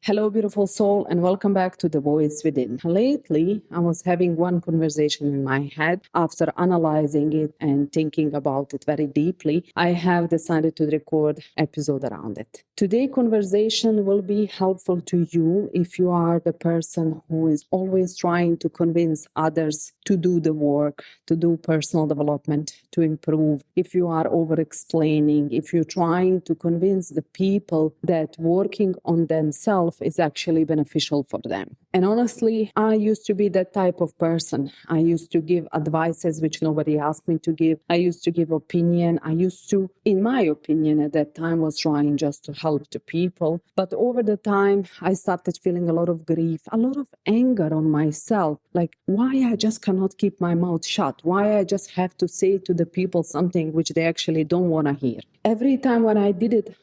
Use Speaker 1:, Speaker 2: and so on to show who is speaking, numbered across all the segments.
Speaker 1: Hello, beautiful soul, and welcome back to The Voice Within. Lately, I was having one conversation in my head. After analyzing it and thinking about it very deeply, I have decided to record episode around it. Today's conversation will be helpful to you if you are the person who is always trying to convince others to do the work, to do personal development, to improve. If you are over-explaining, if you're trying to convince the people that working on themselves is actually beneficial for them. And honestly, I used to be that type of person. I used to give advices which nobody asked me to give. I used to give opinion. I used to, in my opinion at that time, was trying just to help the people. But over the time, I started feeling a lot of grief, a lot of anger on myself. Like, why I just cannot keep my mouth shut? Why I just have to say to the people something which they actually don't want to hear? Every time when I did it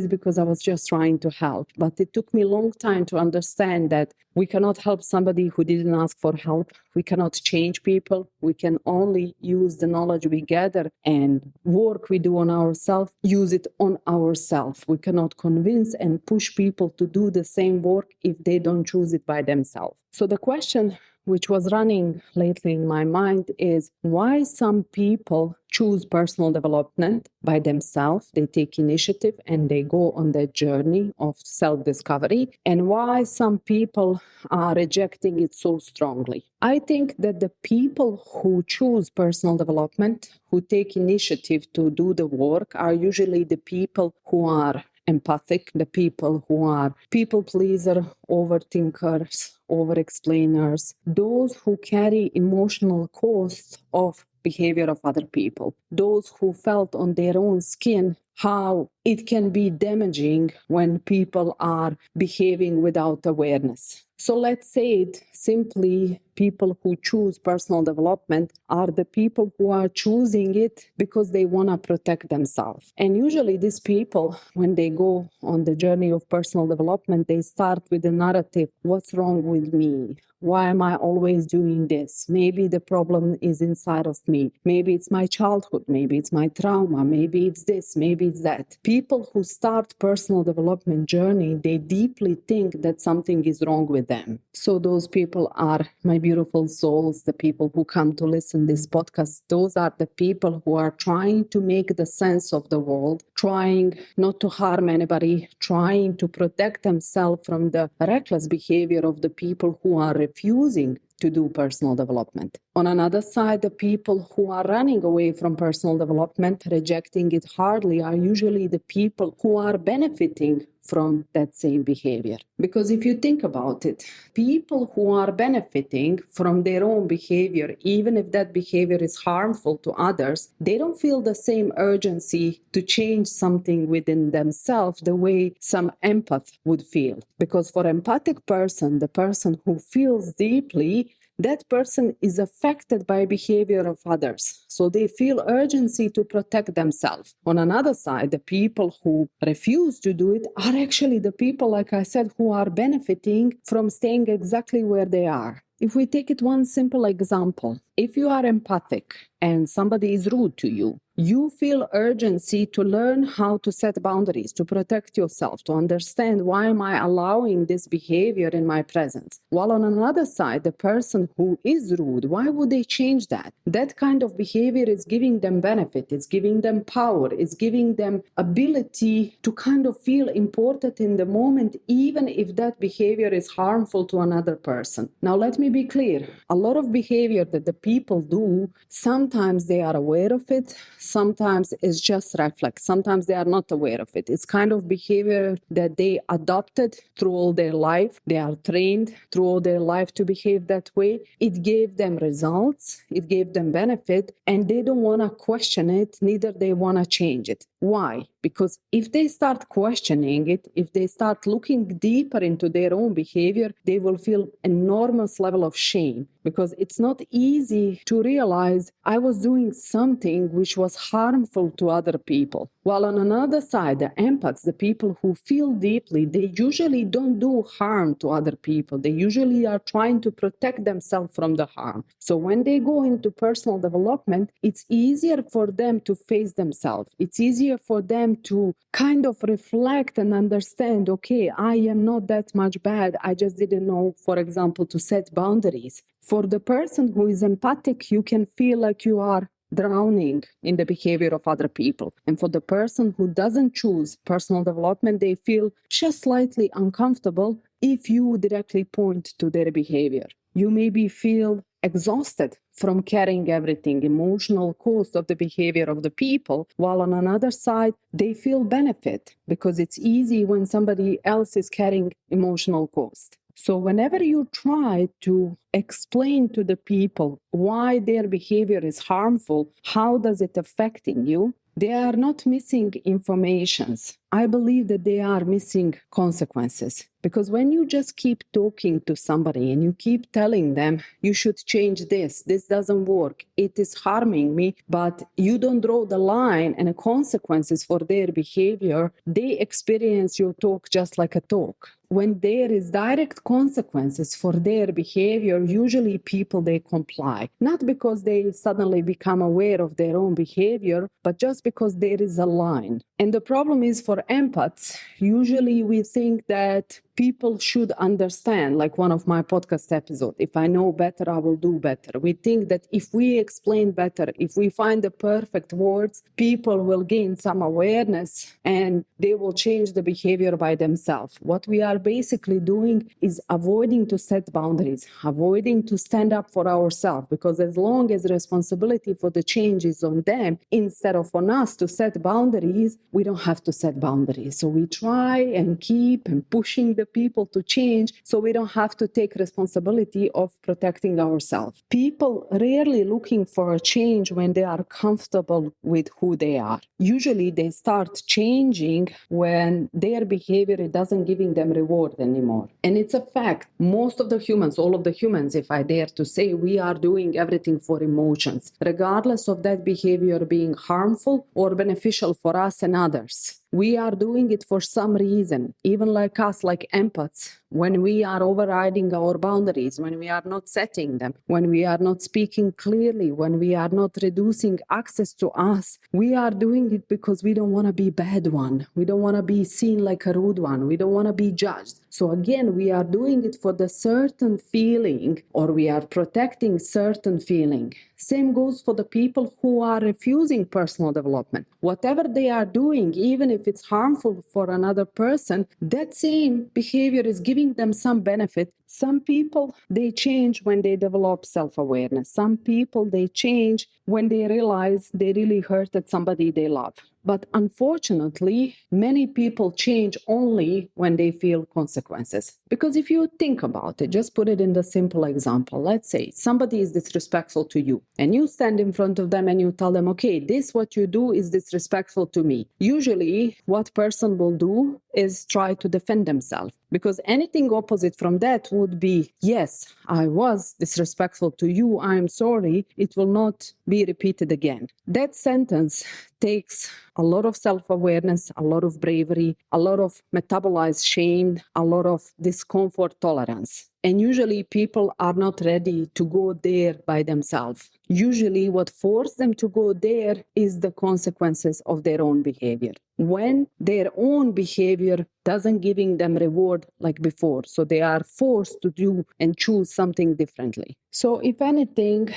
Speaker 1: because I was just trying to help. But it took me a long time to understand that we cannot help somebody who didn't ask for help. We cannot change people. We can only use the knowledge we gather and work we do on ourselves, use it on ourselves. We cannot convince and push people to do the same work if they don't choose it by themselves. So the question which was running lately in my mind is why some people choose personal development by themselves. They take initiative and they go on their journey of self-discovery, and why some people are rejecting it so strongly. I think that the people who choose personal development, who take initiative to do the work, are usually the people who are empathic, the people who are people pleaser, overthinkers, over-explainers, those who carry emotional costs of behavior of other people, those who felt on their own skin how it can be damaging when people are behaving without awareness. So let's say it simply, people who choose personal development are the people who are choosing it because they want to protect themselves. And usually these people, when they go on the journey of personal development, they start with the narrative, what's wrong with me? Why am I always doing this? Maybe the problem is inside of me. Maybe it's my childhood. Maybe it's my trauma. Maybe it's this. Maybe it's that. People who start personal development journey, they deeply think that something is wrong with them. So those people are my beautiful souls, the people who come to listen this podcast. Those are the people who are trying to make the sense of the world, trying not to harm anybody, trying to protect themselves from the reckless behavior of the people who are refusing to do personal development. On another side, the people who are running away from personal development, rejecting it hardly, are usually the people who are benefiting from that same behavior. Because if you think about it, people who are benefiting from their own behavior, even if that behavior is harmful to others, they don't feel the same urgency to change something within themselves the way some empath would feel. Because for empathic person, the person who feels deeply, that person is affected by behavior of others. So they feel urgency to protect themselves. On another side, the people who refuse to do it are actually the people, like I said, who are benefiting from staying exactly where they are. If we take it one simple example, if you are empathic and somebody is rude to you, you feel urgency to learn how to set boundaries, to protect yourself, to understand why am I allowing this behavior in my presence. While on another side, the person who is rude, why would they change that? That kind of behavior is giving them benefit, it's giving them power, it's giving them ability to kind of feel important in the moment, even if that behavior is harmful to another person. Now, let me be clear. A lot of behavior that the people do, sometimes they are aware of it, sometimes it's just reflex. Sometimes they are not aware of it. It's kind of behavior that they adopted through all their life. They are trained through all their life to behave that way. It gave them results. It gave them benefit. And they don't want to question it. Neither they want to change it. Why? Because if they start questioning it, if they start looking deeper into their own behavior, they will feel enormous level of shame. Because it's not easy to realize I was doing something which was harmful to other people. While on another side, the empaths, the people who feel deeply, they usually don't do harm to other people. They usually are trying to protect themselves from the harm. So when they go into personal development, it's easier for them to face themselves. It's easier easier for them to kind of reflect and understand, okay, I am not that much bad. I just didn't know, for example, to set boundaries. For the person who is empathic, you can feel like you are drowning in the behavior of other people. And for the person who doesn't choose personal development, they feel just slightly uncomfortable if you directly point to their behavior. You maybe feel exhausted from carrying everything, emotional cost of the behavior of the people, while on another side, they feel benefit because it's easy when somebody else is carrying emotional cost. So whenever you try to explain to the people why their behavior is harmful, how does it affecting you, they are not missing informations. I believe that they are missing consequences. Because when you just keep talking to somebody and you keep telling them, you should change this doesn't work, it is harming me, but you don't draw the line and the consequences for their behavior, they experience your talk just like a talk. When there is direct consequences for their behavior, usually people, they comply. Not because they suddenly become aware of their own behavior, but just because there is a line. And the problem is for empaths, usually we think that people should understand, like one of my podcast episodes, if I know better, I will do better. We think that if we explain better, if we find the perfect words, people will gain some awareness and they will change the behavior by themselves. What we are basically doing is avoiding to set boundaries, avoiding to stand up for ourselves, because as long as responsibility for the change is on them, instead of on us to set boundaries, we don't have to set boundaries. So we try and keep and pushing the people to change so we don't have to take responsibility of protecting ourselves. People rarely looking for a change when they are comfortable with who they are. Usually they start changing when their behavior doesn't giving them reward anymore. And it's a fact. Most of the humans, all of the humans, if I dare to say, we are doing everything for emotions, regardless of that behavior being harmful or beneficial for us and others. We are doing it for some reason, even like us, like empaths, when we are overriding our boundaries, when we are not setting them, when we are not speaking clearly, when we are not reducing access to us, we are doing it because we don't want to be bad one. We don't want to be seen like a rude one. We don't want to be judged. So again, we are doing it for the certain feeling, or we are protecting certain feeling. Same goes for the people who are refusing personal development. Whatever they are doing, even if it's harmful for another person, that same behavior is giving them some benefit. Some people, they change when they develop self-awareness. Some people, they change when they realize they really hurted somebody they love. But unfortunately, many people change only when they feel consequences. Because if you think about it, just put it in the simple example. Let's say somebody is disrespectful to you and you stand in front of them and you tell them, okay, this what you do is disrespectful to me. Usually what person will do is try to defend themselves, because anything opposite from that would be, yes, I was disrespectful to you, I'm sorry, it will not be repeated again. That sentence takes a lot of self-awareness, a lot of bravery, a lot of metabolized shame, a lot of discomfort tolerance. And usually people are not ready to go there by themselves. Usually what forces them to go there is the consequences of their own behavior. When their own behavior doesn't giving them reward like before, so they are forced to do and choose something differently. So if anything,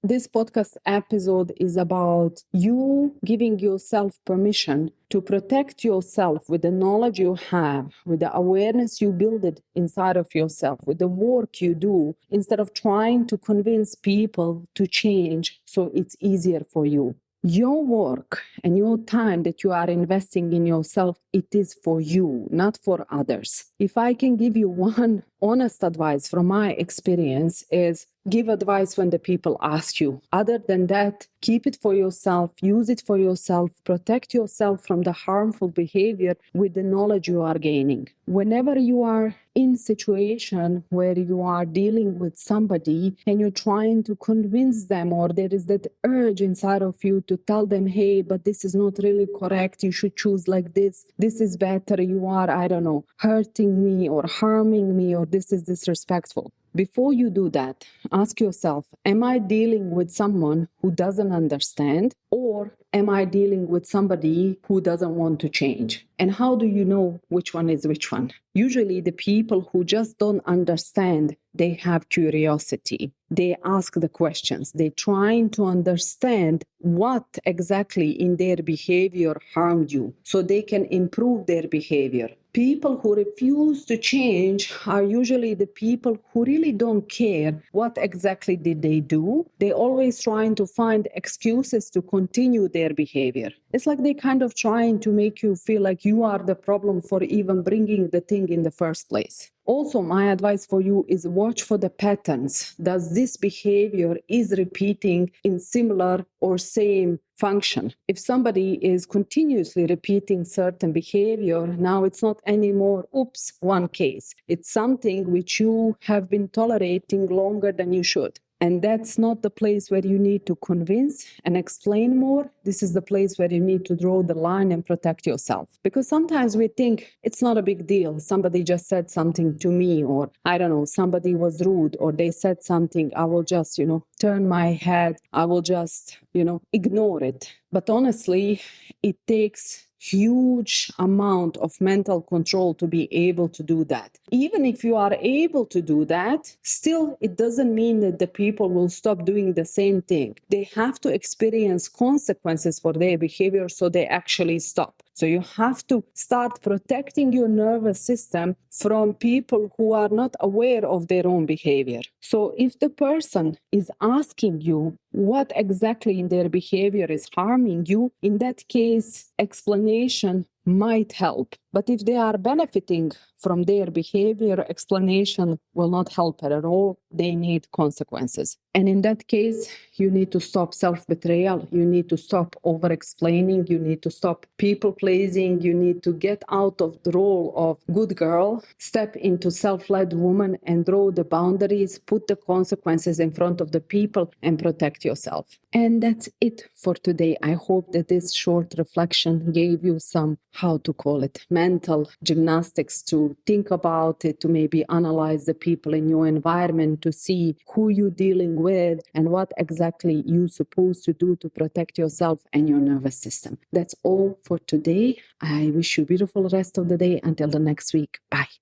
Speaker 1: this podcast episode is about you giving yourself permission to protect yourself with the knowledge you have, with the awareness you build it inside of yourself, with the work you do, instead of trying to convince people to change so it's easier for you. Your work and your time that you are investing in yourself, it is for you, not for others. If I can give you one honest advice from my experience is give advice when the people ask you. Other than that, keep it for yourself, use it for yourself, protect yourself from the harmful behavior with the knowledge you are gaining. Whenever you are in situation where you are dealing with somebody and you're trying to convince them, or there is that urge inside of you to tell them, hey, but this is not really correct, you should choose like this is better, you are, I don't know, hurting me or harming me or this is disrespectful. Before you do that, ask yourself, am I dealing with someone who doesn't understand, or am I dealing with somebody who doesn't want to change? And how do you know which one is which one? Usually the people who just don't understand, they have curiosity. They ask the questions. They're trying to understand what exactly in their behavior harmed you so they can improve their behavior. People who refuse to change are usually the people who really don't care what exactly did they do. They're always trying to find excuses to continue their behavior. It's like they're kind of trying to make you feel like you are the problem for even bringing the thing in the first place. Also, my advice for you is watch for the patterns. Does this behavior is repeating in similar or same function? If somebody is continuously repeating certain behavior, now it's not anymore, oops, one case. It's something which you have been tolerating longer than you should. And that's not the place where you need to convince and explain more. This is the place where you need to draw the line and protect yourself. Because sometimes we think it's not a big deal. Somebody just said something to me, or I don't know, somebody was rude, or they said something. I will just, turn my head. I will just, ignore it. But honestly, it takes huge amount of mental control to be able to do that. Even if you are able to do that, still it doesn't mean that the people will stop doing the same thing. They have to experience consequences for their behavior so they actually stop. So you have to start protecting your nervous system from people who are not aware of their own behavior. So if the person is asking you what exactly in their behavior is harming you, in that case, explanation might help. But if they are benefiting from their behavior, explanation will not help at all. They need consequences. And in that case, you need to stop self-betrayal. You need to stop over-explaining. You need to stop people-pleasing. You need to get out of the role of good girl, step into self-led woman and draw the boundaries, put the consequences in front of the people and protect yourself. And that's it for today. I hope that this short reflection gave you some, mental gymnastics to think about it, to maybe analyze the people in your environment, to see who you're dealing with and what exactly you're supposed to do to protect yourself and your nervous system. That's all for today. I wish you a beautiful rest of the day. Until the next week. Bye.